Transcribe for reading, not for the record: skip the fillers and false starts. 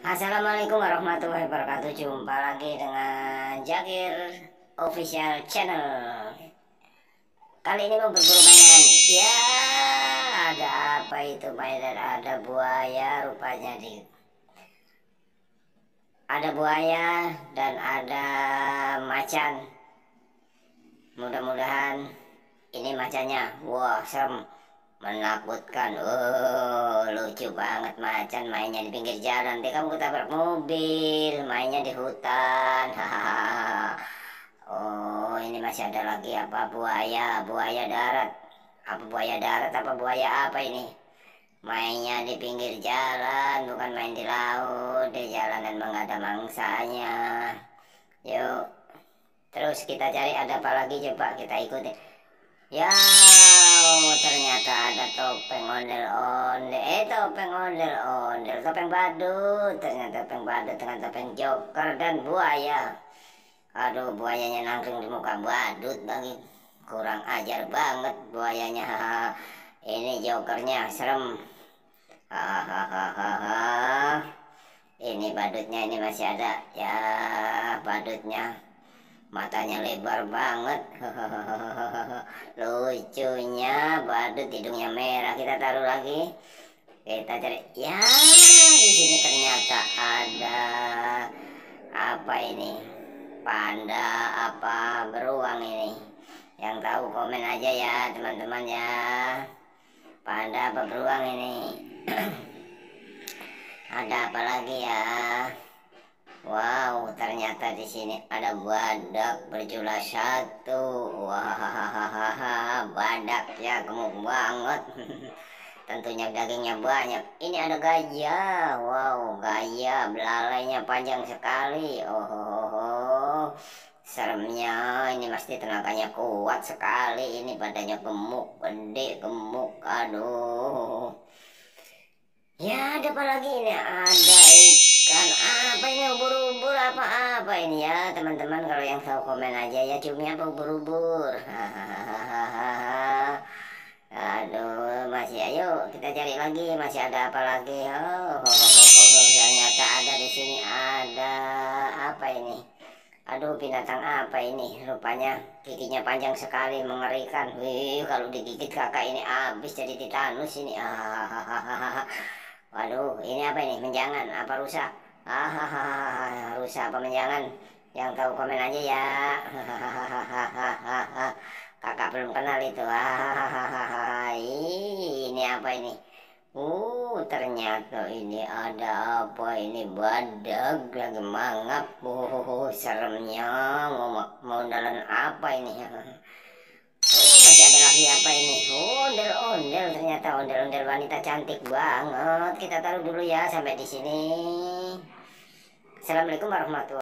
Assalamualaikum warahmatullahi wabarakatuh. Jumpa lagi dengan Jakir Official Channel. Kali ini mau berburu mainan. Ya, ada apa itu mainan? Ada buaya rupanya ada buaya dan ada macan. Mudah-mudahan ini macannya. Wah, serem, menakutkan. Oh, lucu banget macan mainnya di pinggir jalan. Nanti kamu ketabrak mobil, mainnya di hutan. Hahaha. Oh, ini masih ada lagi apa, buaya darat. Apa buaya darat, apa buaya apa ini? Mainnya di pinggir jalan, bukan main di laut. Di jalanan memang ada mangsanya. Yuk, terus kita cari ada apa lagi, coba kita ikuti. Ya, ternyata ada topeng ondel-ondel. Topeng ondel-ondel, topeng badut. Ternyata topeng badut dengan topeng joker dan buaya. Aduh, buayanya nangkring di muka badut lagi. Kurang ajar banget buayanya. Ini jokernya serem. Hahaha. Ini badutnya, ini masih ada. Ya, badutnya matanya lebar banget. Lucunya badut, hidungnya merah. Kita taruh lagi, kita cari. Ya, di sini ternyata ada apa ini, panda apa beruang ini. Yang tahu komen aja ya teman-teman ya, panda apa beruang ini. Ada apa lagi ya? Wow, ternyata di sini ada badak berjula satu. Wah, badak ya gemuk banget. Tentunya dagingnya banyak. Ini ada gajah. Wow, gajah belalainya panjang sekali. Oh, seremnya. Ini pasti tenaganya kuat sekali. Ini badannya gemuk, gede, gemuk. Aduh. Ya, ada apa lagi ini? Ada ikan apa ini, ubur-ubur apa ini ya teman-teman. Kalau yang tahu komen aja ya, cumi apa ubur-ubur. Aduh, masih, ayo kita cari lagi, masih ada apa lagi. Ternyata ada di sini, ada apa ini? Aduh, binatang apa ini? Rupanya giginya panjang sekali, mengerikan. Wih, kalau digigit kakak ini habis jadi titanus ini. Waduh, ini apa ini? Menjangan apa rusa? Rusa apa menjangan? Yang tahu komen aja ya. Kakak belum kenal itu. Ini apa ini? Ternyata ini ada apa ini? Badak lagi mangap. Seremnya. Mau dalam apa ini? Masih ada lagi apa ini? Ondel-ondel, ternyata ondel-ondel wanita cantik banget. Kita taruh dulu ya sampai di sini. Assalamualaikum warahmatullahi wabarakatuh.